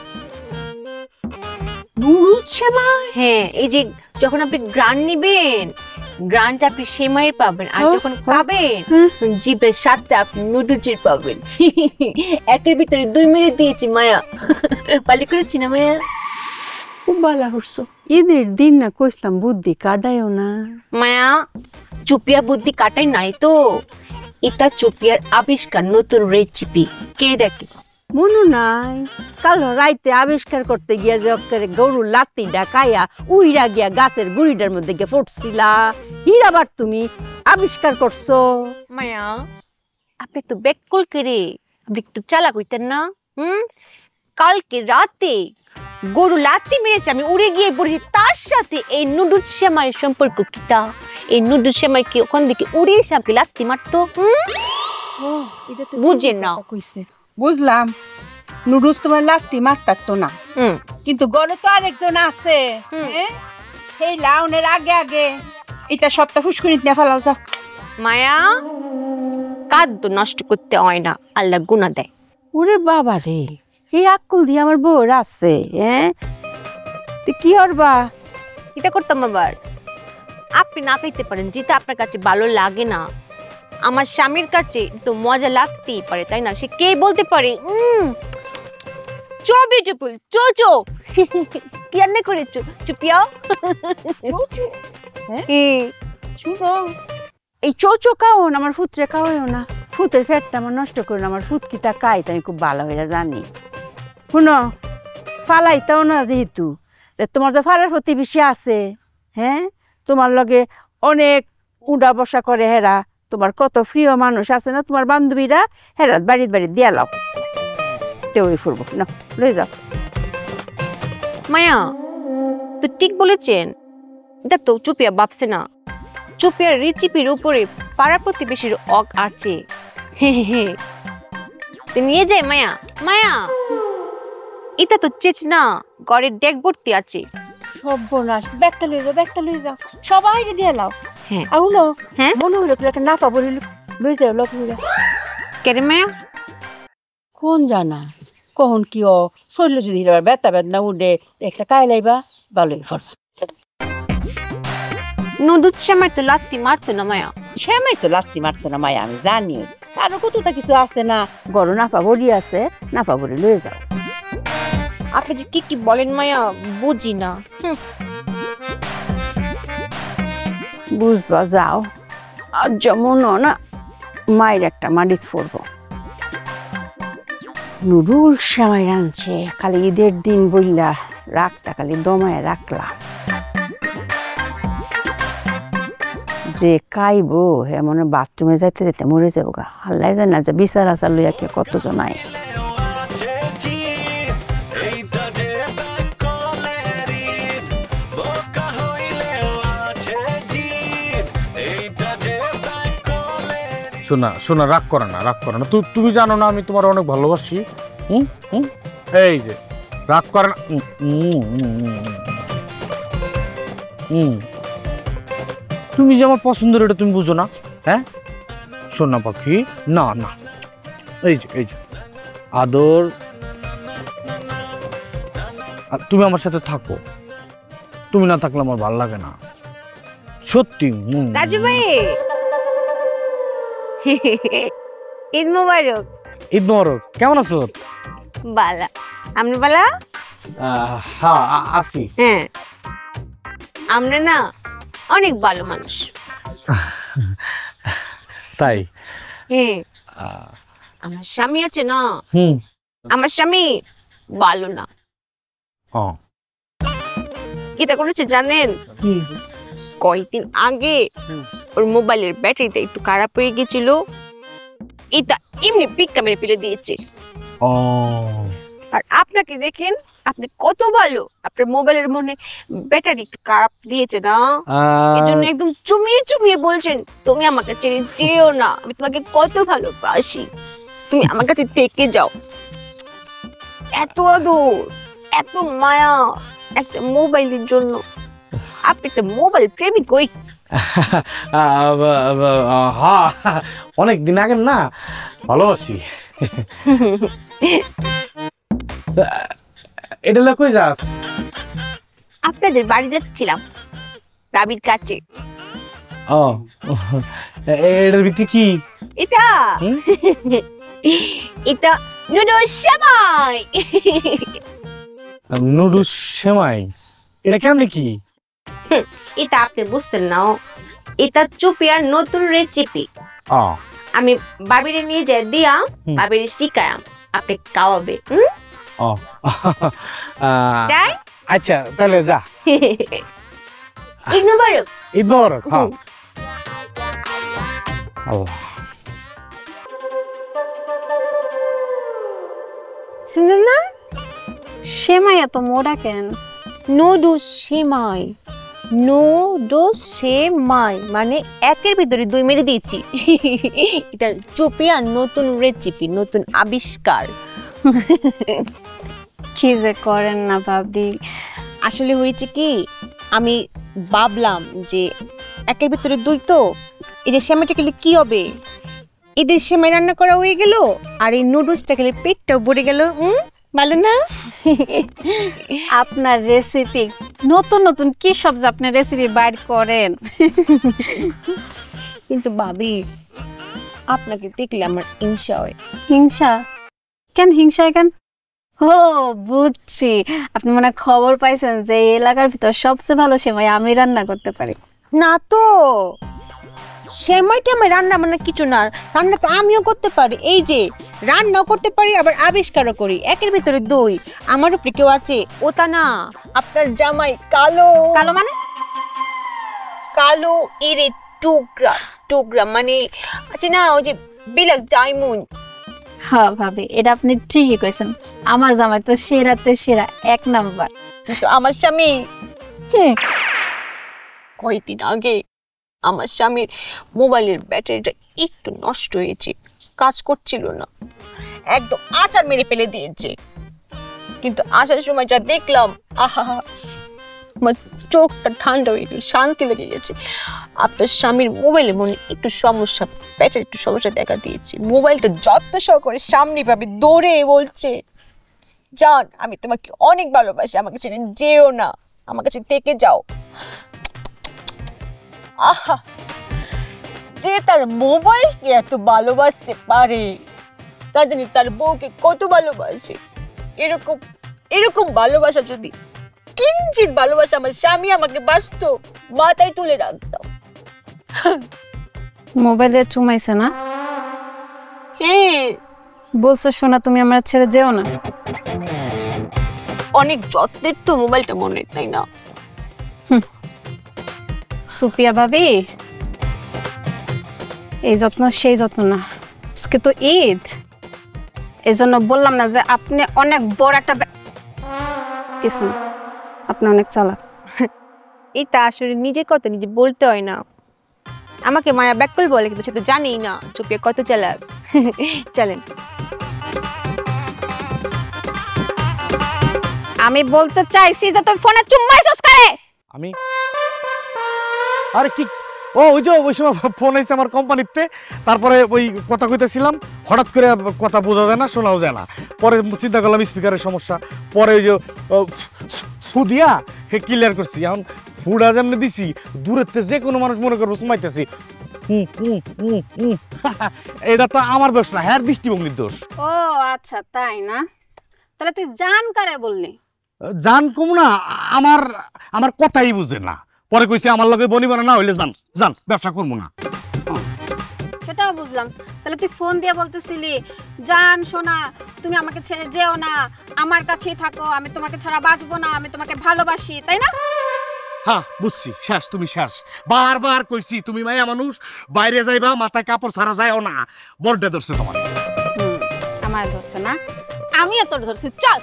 নুডুল শ্যামাই? হ্যাঁ, এই যে যখন আপনি গ্রান নিবেন, গ্রানটা আপনি সেমাইয়ের পাবেন, আর যখন খাবেন জিভের স্বাদটা আপনি নুডলসের পাবেন। একের ভিতরে 2 মিনিট দিয়েছি মায়া। ভালো করেছি না মায়া? খুব ভালো করছো। ঈদের দিন না কইসলাম বুদ্ধি কাটায়ও না। মায়া চুপিয়া বুদ্ধি কাটাই নাই তো, এটা চুপিয়ার আবিষ্কার, নতুন রেসিপি। কে দেখে মনু নাই কাল রাইতে আবিষ্কার করতে গিয়া যে অক্ষরে গরুর লাত্তি ডাকাইয়া উইরা গিয়া গাছের গুড়িটার মধ্যে গিয়ে ফুটছিলা, হীরাবার তুমি আবিষ্কার করছো। মায়া আপনি তো বেকুল করে, আপনি একটু চালাক হইতেন না? কালকে রাতে গরু লাত্তি মেরেছে, আমি উড়ে গিয়ে পড়েছি, তার সাথে এই নুডলস সেমাইয়ের সম্পর্ক কিটা? এই নুডলস সেমাই কি ওখান থেকে উড়ে এসে আপনি লাত্তি মারতো? বুঝেন না? বুঝলাম, নুডলস তোমার লাত্তি মারতো না, কিন্তু গরু তো আরেকজন আছে। এই লাউনের আগে আগে এটা সপ্তাহ ফুসকুনিত নিয়ে ফেলাও যাও। মায়া কাদ্য নষ্ট করতে হয় না, আল্লাহ গুনাহ দেয়। ওরে বাবা রে, এই আক্কুল দিয়ে আমার বউর আছে। কি করবা? এটা করতাম আবার? আপনি না খাইতে পারেন, যেটা আপনার কাছে ভালো লাগে না। আমার স্বামীর কাছে তো মজা লাগতেই পারে, তাই না? সে কে বলতে পারে চো বিউটিফুল, চো চো। কি রান্না করেছো চুপিয়া? এই চোচো খাওন আমার ফুতরে খাওয়াও না, ফুতের ফ্যাটটা আমার নষ্ট করুন। আমার ফুত কি তা খাই আমি খুব ভালো হয়ে জানি। শুনো, ফালাইতাও না যেহেতু, তোমার তো ফারার প্রতি বেশি আছে। তোমার লগে অনেক উডা বসা করে হেরা, তোমার কত প্রিয় মানুষ আছে না তোমার বান্ধবীরা, হেরাত বাড়ির বাড়ি দিয়া লাও, তেউরি ফুরবো না, লই যাও। মায়া তো ঠিক বলেছেন, দেখ তো চুপিয়া ভাবছে না, চুপিয়ার রেসিপির উপরে পাড়া প্রতিবেশীর অগ আছে। তো নিয়ে যায় মায়া, মায়া এটা তো চেচ না, ঘরের ডেক ভর্তি আছে। সর্বনাশ, ব্যাগটা লই যাও, সবাই দিয়া লাও। হ্যাঁ আউনো, হ্যাঁ মনে হইলো একটা নাফা বলি, লই যাও লোক। কেরে মায়া? কোন জানা কখন কি ও শরীর যদি ব্যথা বেদনা উঠে একটা কাইলাইবা ভালোই ফর্স। নুডলস সময় তো লাস্তি মারতো না মায়া। সেমাই তো লাচ্ছি মারছে না মায়া, আমি জানি। আরো কতটা কিছু আছে না, গরু নাফা বড়ি আছে, নাফা বড়ি লয়ে যাও। আপনি যে কি কি বলেন মায়া, বুঝি না। বুঝবা যাও, আর যেমন না মায়ের একটা মাটিত ফোরবো। নুডুল সেমাই রাঁধছে, খালি ঈদের দিন বললা রাগটা খালি দমায় রাখলাম। যে খাইবো হে মনে বাথরুমে যাইতে যেতে মরে যাবো গা, আল্লাহ জানে না যে বিচার আচার লইয়া কে কতজন আয়। শোনা শোনা, রাগ করে না, রাগ করে না। তুমি জানো না আমি তোমার অনেক ভালোবাসি। এই যে রাগ করে না। তুমি যে আমার পছন্দের এটা তুমি বুঝো না, হ্যাঁ সোনা পাখি? না না, এই যে আদর, তুমি আমার সাথে থাকো, তুমি না থাকলে আমার ভালো লাগে না, সত্যি। রাজু ভাই ঈদ মোবারক। ঈদ মোবারক, কেমন আছো? বালা, আপনি বালা? হ্যাঁ আছি। হ্যাঁ, আমরা না অনেক ভালো মানুষ। তাই? হ্যাঁ, আমার স্বামী আছে না, আমার স্বামী ভালো না। কিটা করেছে জানেন? কয়েকদিন আগে ওর মোবাইলের ব্যাটারিটা একটু খারাপ হয়ে গেছিল, এটা এমনি পিক্কা মেরে ফেলে দিয়েছে। আর আপনাকে দেখেন, আপনি কত ভালো, আপনার মোবাইলের মনে ব্যাটারি একটু খারাপ দিয়েছে না, এজন্য একদম চুমিয়ে চুমিয়ে বলছেন তুমি আমার কাছে যেও না, আমি তোমাকে কত ভালোবাসি, তুমি আমার কাছে থেকে যাও। এত আদর, এত মায়া একটা মোবাইলের জন্য। আপনি তো মোবাইল প্রেমিক হই। হ্যাঁ, অনেক দিন আগে না, ভালোবাসি। এটা কই যাস? আপনাদের বাড়ি যাচ্ছিলাম, রাবির কাছে। ও, এটার ভিতরে কি? এটা এটা নুডলস সেমাই। নুডলস সেমাই? এটা কেমনে কি? এটা আপনি বুঝতেন না, এটা চুপিয়ার নতুন রেসিপি। আমি বাবিরে নিয়ে যাই দিয়া, বাবিরে শিখায়াম, আপনি খাওয়াবে। আচ্ছা তাহলে যা। ঈদ মোবারক। ঈদ মোবারক। হ্যাঁ, আল্লাহ। শুনুন না, সেমাই এত মোটা কেন? নুডলস সেমাই, নুডলস সেমাই মানে একের ভিতরে দুই মেরে দিয়েছি। এটা চুপিয়ার নতুন রেসিপি, নতুন আবিষ্কার। কি যে করেন না ভাবি। আসলে হয়েছে কি, আমি ভাবলাম যে একের ভিতরে দুই, তো এই যে সেমাইটা খেলে কি হবে, এদের সেমাই রান্না করা হয়ে গেল, আর এই নুডলসটা খেলে পেটটাও ভরে গেল। ভালো না? আপনার রেসিপি নতুন নতুন কি সব যে আপনার রেসিপি বাইর করেন। কিন্তু ভাবি, আপনাকে দেখলে আমার হিংসা হয়। হিংসা কেন? হিংসা কেন? ও বুঝছি, আপনি মনে খবর পাইছেন যে এই এলাকার ভিতর সবচেয়ে ভালো সেমাই আমি রান্না করতে পারি। না তো, সেমাইটা আমি রান্না মানে কিছু না, রান্না তো আমিও করতে পারি। এই যে রান্নাও করতে পারি, আবার আবিষ্কারও করি, একের ভিতরে দুই। আমার উপরে কেউ আছে? ওটা না, আপনার জামাই কালো। কালো মানে? কালো এর টুকরা স্টোগ্রাম মানে আছে না ওই যে বিলাক ডায়মন্ড। হ্যাঁ ভাবি, এটা আপনি ঠিকই কইছেন। আমার জামাই তো সেরাতে সেরা, 1 নাম্বার। কিন্তু আমার স্বামী কয়েকদিন আগে আমার স্বামীর মোবাইলের ব্যাটারিটা একটু নষ্ট হয়েছে, কাজ করছিল না, একদম আচার মেরে ফেলে দিয়েছে। কিন্তু আসার সময় যা দেখলাম, আহা, আমার চোখটা ঠান্ডা হয়ে গেল, শান্তি লেগে গেছে। আপনার স্বামীর মোবাইলে মনে একটু সমস্যা, ব্যাটারি একটু সমস্যা দেখা দিয়েছে। মোবাইলটা যত্ন সহকারে সামনে ভাবে দৌড়ে বলছে, জান আমি তোমাকে অনেক ভালোবাসি, আমাকে ছেড়ে যেও না, আমার কাছে থেকে যাও। আহা, যে তার মোবাইলকে এত ভালোবাসতে পারে, তা জানি তার বউকে কত ভালোবাসে। এরকম এরকম ভালোবাসা যদি কিঞ্চিত ভালোবাসা আমার স্বামী আমাকে বাসতো, মাথায় তুলে রাখতাম। মোবাইলে চুমাইছে না? হ্যাঁ, বলছে শোনা তুমি আমার ছেড়ে যেও না। অনেক যত্নের তো মোবাইলটা মনে, তাই না? সুপিয়া ভাবি, এই যত্ন সেই যত্ন না। আজকে তো ঈদ, এই জন্য বললাম না যে আপনি অনেক বড় একটা কিছু না, আপনি অনেক চালাক। এটা আসলে নিজের কথা নিজে বলতে হয় না। আমাকে মায়া ব্যাককল বলে, কিন্তু সে তো জানেই না চুপিয়া কত চালাক। চলেন। আমি বলতে চাইছি যে তুই ফোনে চুম্মাইছস করে। আমি আরে কি, ও ওই যে ওই সময় ফোন এসেছে আমার কোম্পানিতে, তারপরে ওই কথা কইতেছিলাম, হঠাৎ করে কথা বোঝা যায় না, শোনাও যায় না। পরে চিন্তা করলাম স্পিকারের সমস্যা, পরে ওই যে সুদিয়া সে ক্লিয়ার করছি। এখন ফুডা যেমনি দিছি, দূরের থেকে যে কোনো মানুষ মনে করবো সুমাইতেছি। এটা তো আমার দোষ না, হ্যাঁ দৃষ্টিভঙ্গির দোষ। ও আচ্ছা তাই না? তাহলে তুই জান করে বললি? জান কম না, আমার আমার কথাই বুঝে না। পরে কইছে আমার লগে বনিবনা না হইলে জান জান ব্যবসা করবো না। সেটাও বুঝলাম। তাহলে তুই ফোন দিয়ে বলতেছিলি, জান শোনা তুমি আমাকে ছেড়ে যেও না, আমার কাছেই থাকো, আমি তোমাকে ছাড়া বাঁচবো না, আমি তোমাকে ভালোবাসি, তাই না? হ্যাঁ বুঝছি, শেষ, তুমি শেষ। বারবার কইছি তুমি মাইয়া মানুষ, বাইরে যাইবা মাথায় কাপড় ছাড়া যায়ও না। বলটা ধরছে তোমার। আমার ধরছে না, আমিও তোর ধরছি। চল।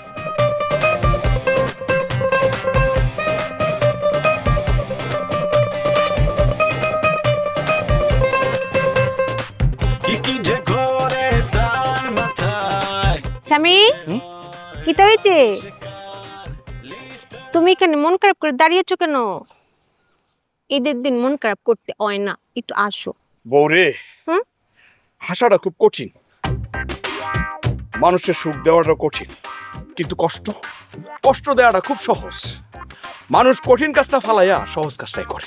স্বামী, কি তো হয়েছে? তুমি এখানে মন খারাপ করে দাঁড়িয়েছো কেন? ঈদের দিন মন খারাপ করতে হয় না, একটু আসো। বৌরে, হাসাটা খুব কঠিন, মানুষের সুখ দেওয়াটা কঠিন, কিন্তু কষ্ট দেওয়াটা খুব সহজ। মানুষ কঠিন কাজটা ফালাইয়া সহজ কাজটাই করে,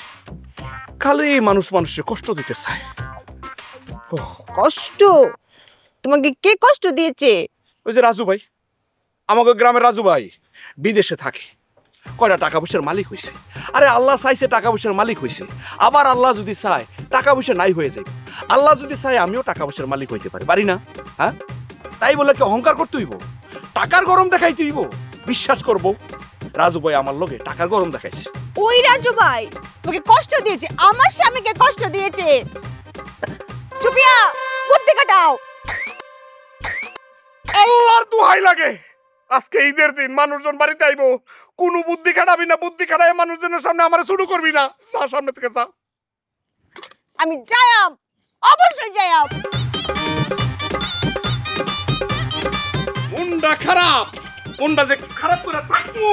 খালি মানুষের কষ্ট দিতে চায়। কষ্ট? তোমাকে কে কষ্ট দিয়েছে? ওই যে রাজু ভাই, আমাকে গ্রামের রাজু ভাই বিদেশে থাকে, কয়টা টাকা পয়সার মালিক হয়েছে। আরে আল্লাহ চাইছে টাকা পয়সার মালিক হয়েছে, আবার আল্লাহ যদি চায় টাকা পয়সা নাই হয়ে যাবে। আল্লাহ যদি চায় আমিও টাকা পয়সার মালিক হইতে পারি না? হ্যাঁ, তাই বলে কি অহংকার করতে হইব? টাকার গরম দেখাইতে হইব? বিশ্বাস করবো রাজু ভাই আমার লগে টাকার গরম দেখাইছে। ওই রাজু ভাই তোকে কষ্ট দিয়েছে, আমার স্বামীকে কষ্ট দিয়েছে। চুপিয়া, বুদ্ধি কাটাও। আল্লাহর দোহাই লাগে, আজকে ঈদের দিন মানুষজন বাড়িতে আইবো, কোনো বুদ্ধি খাটাবি না, বুদ্ধি খাটায় মানুষজনের সামনে আমার শুরু করবি না। যা সামনে থেকে যা। আমি যাইব, অবশ্যই যাইব। মনটা খারাপ, মনটা যে খারাপ করে থাকবো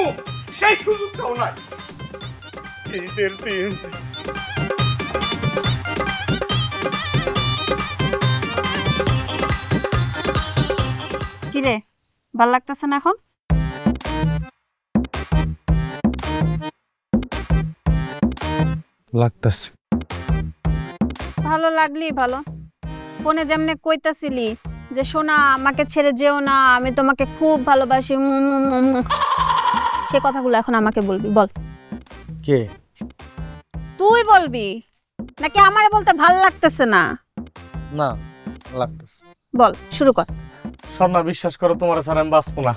সেই সুযোগটাও নাই ঈদের দিন। কিরে, ভাল লাগতেছে না এখন? লাগতেছে। ভালো লাগলি ভালো। ফোনে যেমনে কইতাছিলি যে সোনা আমাকে ছেড়ে যেও না, আমি তোমাকে খুব ভালোবাসি, সে কথাগুলো এখন আমাকে বলবি। বল। কে? তুই বলবি নাকি আমারে বলতে ভাল লাগতেছে না? না, লাগতেছে। বল, শুরু কর। সোনা বিশ্বাস করো, তোমার ছাড়া আমি বাঁচবো না।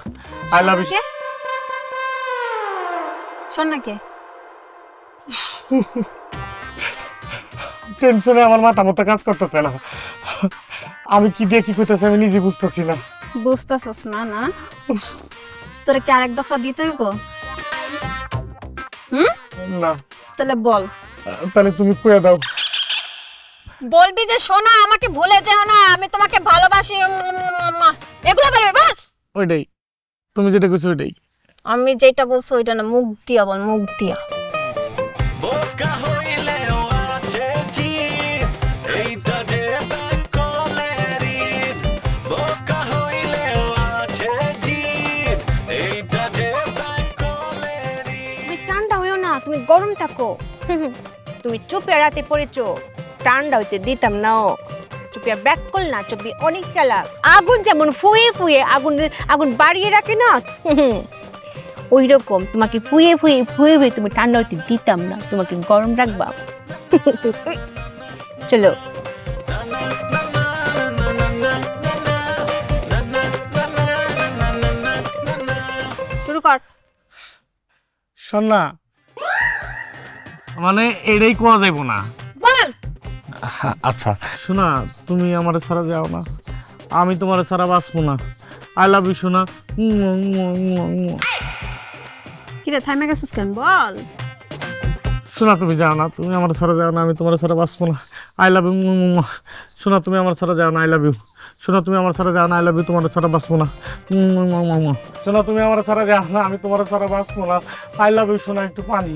I love you. সোনা কে? টেনশনে আমার মাথা মতো কাজ করতেছে না। আমি কি দিয়ে কি করতেছি আমি নিজে বুঝতেছি না। বুঝতেছস না? না তোরে কি আরেক দফা দিতে হইব? না তাহলে বল। তাহলে তুমি কইয়া দাও। বলবি যে সোনা আমাকে ভুলে যেও না, আমি তোমাকে ভালোবাসি, এগুলো বলবি বাস। ওইটাই, তুমি যেটা কইছো ওইটাই। আমি যেটা বলছো ওইটা না, মুখ দিয়া বল, মুখ দিয়া। ঠান্ডা হইও না, তুমি গরম থাকো। তুমি চুপিয়া রাতে পড়েছো, ঠান্ডা হইতে দিতাম না। চুপিয়া ব্যাক কল না, চুপি অনেক চালাক। আগুন যেমন ফুয়ে ফুয়ে আগুন বাড়িয়ে রাখে না, ওই রকম তোমাকে ফুয়ে ফুয়ে ফুয়ে ফুয়ে তুমি ঠান্ডা হইতে দিতাম না, তোমাকে গরম রাখবা। চলো শুরু কর। শোনা, মানে এটাই কোয়া যাইব না। বল। আচ্ছা শোনা, তুমি আমার ছাড়া যাও না, আমি তোমার ছাড়া বাঁচবো না। আই লাভ ইউ শোনা। কিরে থামে গেছিস কেন? বল। শোনা তুমি যাও না, তুমি আমার ছাড়া যাও না, আমি তোমার ছাড়া বাঁচবো না। আই লাভ ইউ শোনা, তুমি আমার ছাড়া যাও না। আই লাভ ইউ শোনা, তুমি আমার ছাড়া যাও না। আই লাভ ইউ, তোমার ছাড়া বাঁচবো না। শোনা, তুমি আমার ছাড়া যাও না, আমি তোমার ছাড়া বাঁচবো না। আই লাভ ইউ শোনা। একটু পানি।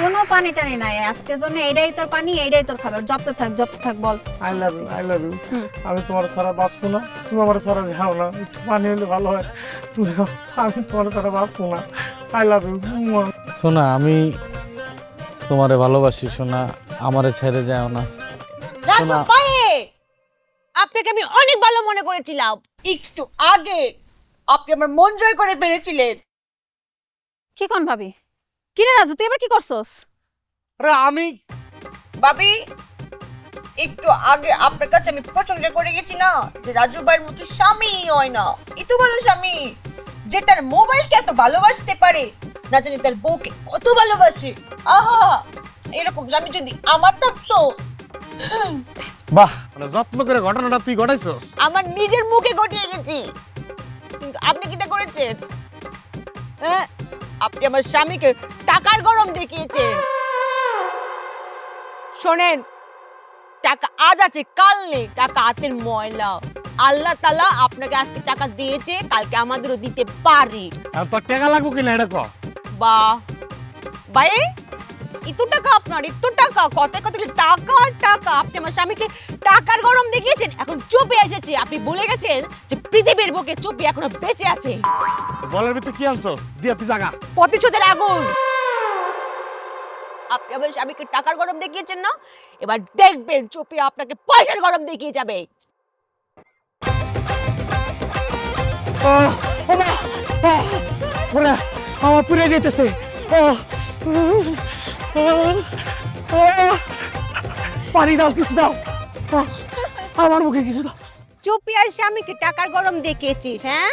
কোনো পানি টানি নাই আজকের জন্য, এটাই তোর পানি, এইটাই তোর খাবার। জপতে থাক বল। I love you, I love you. আমি তোমার ছাড়া বাঁচবো না, তুমি আমার ছাড়া যাও না। একটু পানি হলে ভালো হয়। তুমি, আমি তোমার ছাড়া বাঁচবো না। আই লাভ ইউ শোনা, আমি তোমারে ভালোবাসি শোনা, আমারে ছেড়ে যাও না। রাজু ভাই, আপনাকে আমি অনেক ভালো মনে করেছিলাম। একটু আগে আপনি আমার মন জয় করে ফেলেছিলেন। কি কোন ভাবি? কিরে রাজু, তুই এবার কি করছস? আরে আমি ভাবি, একটু আগে আপনার কাছে আমি প্রশংসা করে গেছি না, যে রাজু ভাইয়ের মতো স্বামী হয় না। এত ভালো স্বামী যে তার মোবাইলকে এত ভালোবাসতে পারে, না জানি তার বউকে কত ভালোবাসে। আহা, এরকম স্বামী যদি আমার থাকতো। বাহ, মানে যত্ন করে ঘটনাটা তুই ঘটাইছস। আমার নিজের মুখে ঘটিয়ে গেছি, কিন্তু আপনি কি তা করেছেন? হ্যাঁ, আপনি আমার স্বামীকে টাকার গরম দেখিয়েছেন। শোনেন, টাকা আজ আছে কাল নেই, টাকা হাতের ময়লা। আল্লাহ তাআলা আপনাকে আজকে টাকা দিয়েছে, কালকে আমাদেরও দিতে পারে। আর তোর টাকা লাগবো কিনা এটা কর। বাহ ভাই, এত টাকা আপনার, এত টাকা, কথায় কথায় টাকা আর টাকা। আপনি আমার স্বামীকে টাকার গরম দেখিয়েছেন, এখন চুপে এসেছে। আপনি ভুলে গেছেন যে পৃথিবীর বুকে চুপি এখনো বেঁচে আছে। বলের ভিতরে কি আনছস? দিয়া তুই জাগা। প্রতিশোধের আগুন। আপনি আমার স্বামীকে টাকার গরম দেখিয়েছেন না, এবার দেখবেন চুপি আপনাকে পয়সার গরম দেখিয়ে যাবে। আমার পুড়ে যেতেছে। পানি দাও, কিছু দাও, আমার মুখে কিছু দাও। চুপি আর স্বামীকে টাকার গরম দেখিয়েছিস, হ্যাঁ?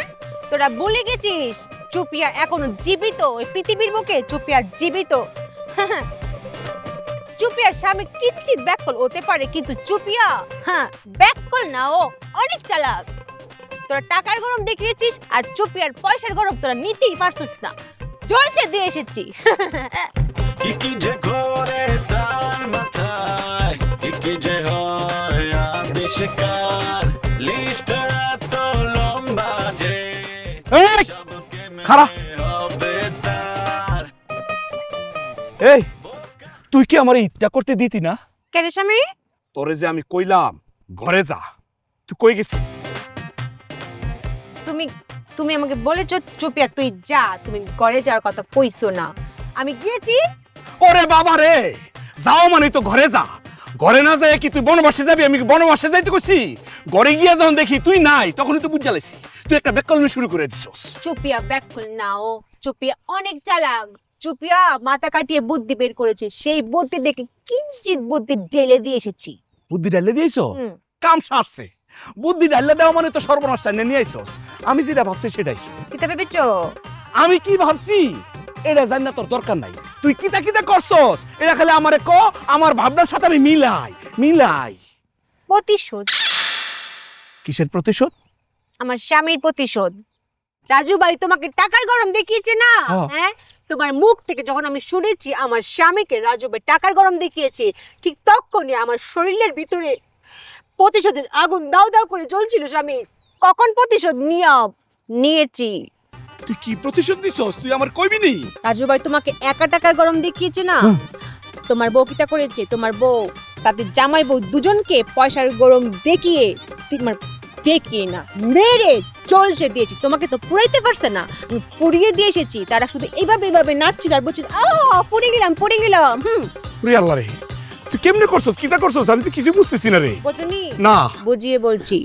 তোরা ভুলে গেছিস চুপিয়া এখনো জীবিত এই পৃথিবীর বুকে। চুপিয়ার জীবিত। চুপিয়ার স্বামী কিঞ্চিত ব্যাককল হতে পারে, কিন্তু চুপিয়া ব্যাককল না, ও অনেক চালাক। তোরা টাকার গরম দেখিয়েছিস, আর চুপিয়ার পয়সার গরম তোরা নিতেই পারছিস না। জলসে দিয়ে এসেছি। কি যে করে তার মাথায়, কি যে হয় আবিষ্কার, লিস্টটা তো লম্বা যে খারাপ। এই, তুই কি আমার ইচ্ছা করতে দিতি না? কেন স্বামী? তোরে যে আমি কইলাম ঘরে যা, তুই কই গেছিস? তুমি আমাকে বলেছো চুপিয়া তুই যা, তুমি ঘরে যাওয়ার কথা কইছো না। আমি গিয়েছি। ওরে বাবা রে, যাও মানে তো ঘরে যা। ঘরে না যায় কি তুই বনবাসে যাবি? আমি কি বনবাসে যাইতে কইছি? ঘরে গিয়া যখন দেখি তুই নাই, তখনই তো বুঝা লাইছি তুই একটা বেককলমি শুরু করে দিছস। চুপিয়া ব্যাকফুল না, ও চুপিয়া অনেক চালাক। চুপিয়া মাথা কাটিয়ে বুদ্ধি বের করেছে, সেই বুদ্ধি দেখে কিঞ্চিত বুদ্ধি ঢেলে দিয়ে এসেছি। বুদ্ধি ডালে দিয়েছ? কাম সারছে। বুদ্ধি ডালে দেওয়া মানে তো সর্বনাশ নিয়ে আইছস। আমি যেটা ভাবছি সেটাই। কিতা ভেবেছো? আমি কি ভাবছি এটা জানি না তোর দরকার নাই। তুই কিতা কিতা করছস এটা খালি আমারে ক, আমার ভাবনার সাথে আমি মিলাই। প্রতিশোধ, কিসের প্রতিশোধ? আমার স্বামীর প্রতিশোধ। রাজু ভাই তোমাকে টাকার গরম দেখিয়েছে না, হ্যাঁ? তোমার মুখ থেকে যখন আমি শুনেছি আমার স্বামীকে রাজু ভাই টাকার গরম দেখিয়েছে, ঠিক তখনই আমার শরীরের ভিতরে প্রতিশোধের আগুন দাউ দাউ করে জ্বলছিল। স্বামী, কখন প্রতিশোধ নিয়েছি। তুই কি প্রতিশোধ দিছস? তুই আমার কইবি নি? রাজু ভাই তোমাকে একা টাকার গরম দেখিয়েছে না, তোমার বউ কিটা করেছে? তোমার বউ তাদের জামাই বউ দুজনকে পয়সার গরম দেখিয়ে না মেরে চলছে দিয়েছি। তোমাকে তো পুরাইতে পারছে না, পুড়িয়ে দিয়ে এসেছি। তারা শুধু এইভাবে নাচছিল আর বলছিল পড়ে গেলাম। আল্লাহ রে, তুই কেমনে করছস? কিতা করছস? আমি তো কিছু বুঝতেছি না রে। বুঝনি? না, বুঝিয়ে বলছি।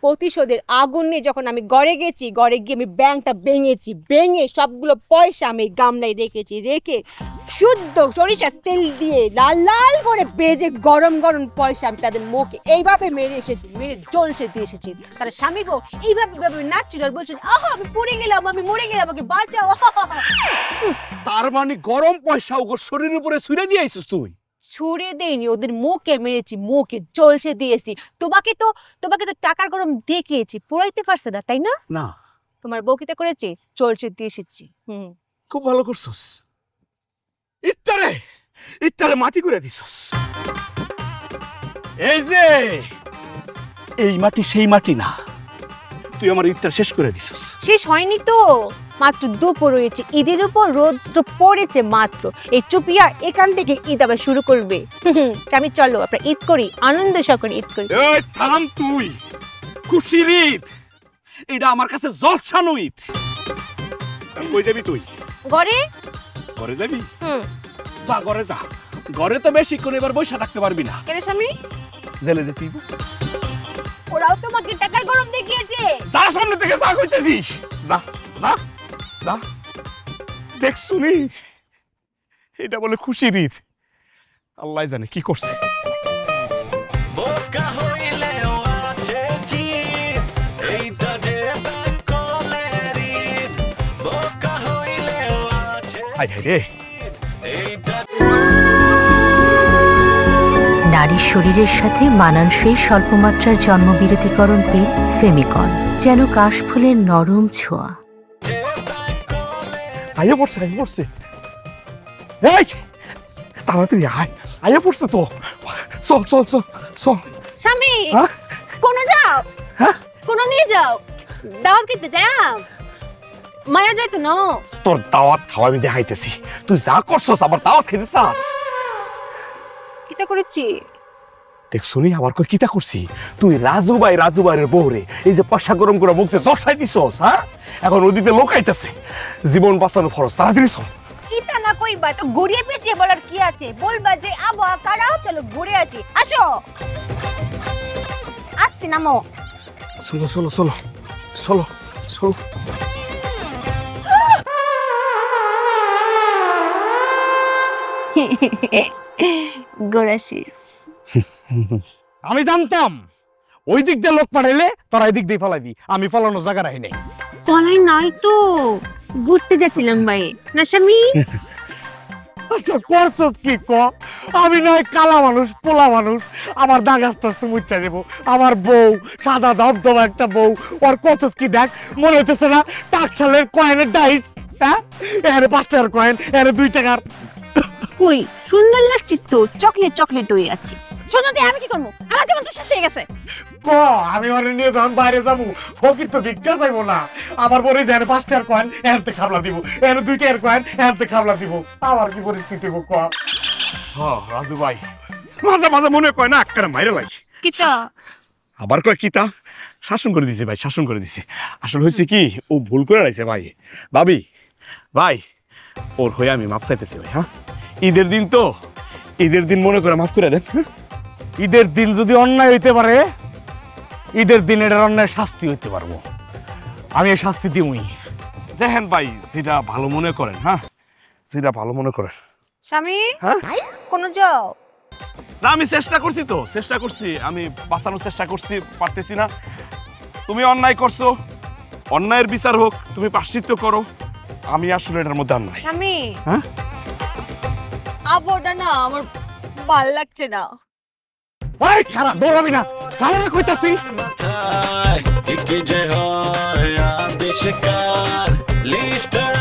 প্রতিশোধের আগুন নিয়ে যখন আমি ঘরে গেছি, ঘরে গিয়ে আমি ব্যাংকটা ভেঙে সবগুলো পয়সা আমি গামলায় রেখে শুদ্ধ সরিষার তেল দিয়ে লাল করে বেজে গরম পয়সা আমি তাদের মুখে এইভাবে মেরে জ্বলছে দিয়ে এসেছি। তারা স্বামী গো এইভাবে নাচছিল আর বলছিল আমি পড়ে গেলাম, আমি মরে গেলাম, আমাকে বাঁচাও। তার মানে গরম পয়সা ওর শরীরের উপরে ছুঁড়ে দিয়ে আইছিস তুই? ছুড়ে দেইনি, ওদের মুখে মেরেছি, মুখে চলছে দিয়েছি। তোমাকে তো টাকার গরম দেখিয়েছি, পুরাইতে পারছে না, তাই না? না। তোমার বউকিতে করেছি, চলছে দিয়ে এসেছি। খুব ভালো করছস। ইত্তারে মাটি করে দিছস। এই যে এই মাটি সেই মাটি না, তুই আমার ইটটা শেষ করে দিছস। শেষ হয়নি তো, মাত্র দুপুর হয়েছে, ঈদের উপর রোদ পড়েছে মাত্র। এই চুপিয়া এখান থেকে ঈদ আবার শুরু করবে। আমি চলো আমরা ঈদ করি, আনন্দ সহকারে ঈদ করি। এই থাম তুই, খুশির ঈদ এটা আমার কাছে জলসানো ঈদ। কই যাবি তুই? ঘরে যাবি? যা ঘরে যা। ঘরে তো বেশিক্ষণ এবার বসে থাকতে পারবি না। কেন স্বামী? জেলে যেতে ওরাও তোমাকে টাকার গরম দেখিয়েছে। যা সামনে থেকে যা কইতেছিস, যা যা যা। দেখ শুনি, এটা বলে খুশির ঈদ। আল্লাহ জানে কি করছে। বোকা হইলেও আছে জিদ, এইটা যে ব্যাকলের ঈদ। বোকা হইলেও আছে হায় হায় রে। এইটা নারীর শরীরের সাথে মানানসই স্বল্পমাত্রার জন্মবিরতিকরণ পেন ফেমিকল, যেন কাশফুলের নরম ছোঁয়া। আইয়া পড়ছে এই তাড়াতাড়ি আইয়া পড়ছে তো। চল স্বামী, হ্যাঁ? কোন যাও? হ্যাঁ? কোন নিয়ে যাও? দাওয়াত খেতে যাও? মায়া যাইতো না? তোর দাওয়াত খাওয়া আমি দেখাইতেছি, তুই যা করছস আবার দাওয়াত খেতে চাস? কিটা করেছি? দেখ শুনি আবার কই কিতা করছি? তুই রাজু ভাইয়ের বউরে এই যে পয়সা গরম করে মুখ যে জর্সাই দিছস, হ্যাঁ? এখন ওদিকে লোক আইতাছে, জীবন বাঁচানো ফরজ, তাড়াতাড়ি চল। কিটা না কইবা তো গড়িয়ে পেঁচিয়ে বলার কি আছে? বলবা যে আবহাওয়া খারাপ, চলো ঘুরে আসি। আসো, আসতে নামো। চলো। গোড়াশিস আমি জানতাম ওই দিক দিয়ে লোক পাঠাইলে তোরা এই দিক দিয়ে ফেলাই দি, আমি ফলানোর জায়গা রাখি নাই। পলাই নাই তো, ঘুরতে যাচ্ছিলাম ভাই না স্বামী। আচ্ছা করছস কি ক? আমি নয় কালা মানুষ, পোলা মানুষ, আমার দাগ আস্তে আস্তে মুচ্ছা যাবো। আমার বউ সাদা ধবধবা একটা বউ, ওর করছস কি দেখ, মনে হইতেছে না টাকশালের কয়েনের ডাইস? হ্যাঁ, এর 5 টাকার কয়েন, এর 2 টাকার। কই সুন্দর লাগছে তো, চকলেট হয়ে যাচ্ছে। সুন্দর দিয়ে আমি কি করবো? আমার জীবন তো শেষ হয়ে গেছে। ক আমি ওরে নিয়ে যখন বাইরে যাবো, ফকির তো ভিক্ষা চাইবো না। আমার পরে যে 5 টাকার কয়েন এনতে খাবলা দিব, এর 2 টাকার কয়েন এনতে খাবলা দিব। আমার কি পরিস্থিতি গো ক? রাজু ভাই মাঝে মনে কয় না একটা মাইরে লাগে। কিটা আবার কয় কিতা? শাসন করে দিছে ভাই, শাসন করে দিছে। আসলে হয়েছে কি, ও ভুল করে রাখছে ভাই। ভাই ওর হয়ে আমি মাপ চাইতেছি ভাই। হ্যাঁ, ঈদের দিন তো, ঈদের দিন মনে করে মাফ করে দেন। ঈদের দিন যদি অন্যায় হইতে পারে, ঈদের দিন এটার অন্যায় শাস্তি হইতে পারবো। আমি এই শাস্তি দিমই। দেখেন ভাই, যেটা ভালো মনে করেন। হ্যাঁ, যেটা ভালো মনে করেন। স্বামী, হ্যাঁ, কোন যাও? না আমি চেষ্টা করছি, আমি বাঁচানোর চেষ্টা করছি, পারতেছি না। তুমি অন্যায় করছো, অন্যায়ের বিচার হোক, তুমি প্রায়শ্চিত্ত করো, আমি আসলে এটার মধ্যে আর নাই। স্বামী হ্যাঁ? আবহাওয়াটা না আমার ভাল লাগছে না। এই খারাপ দৌড়াবি না, খারাপ কইতাছি। মাথায় কি যে হয় আবিষ্কার লিস্টার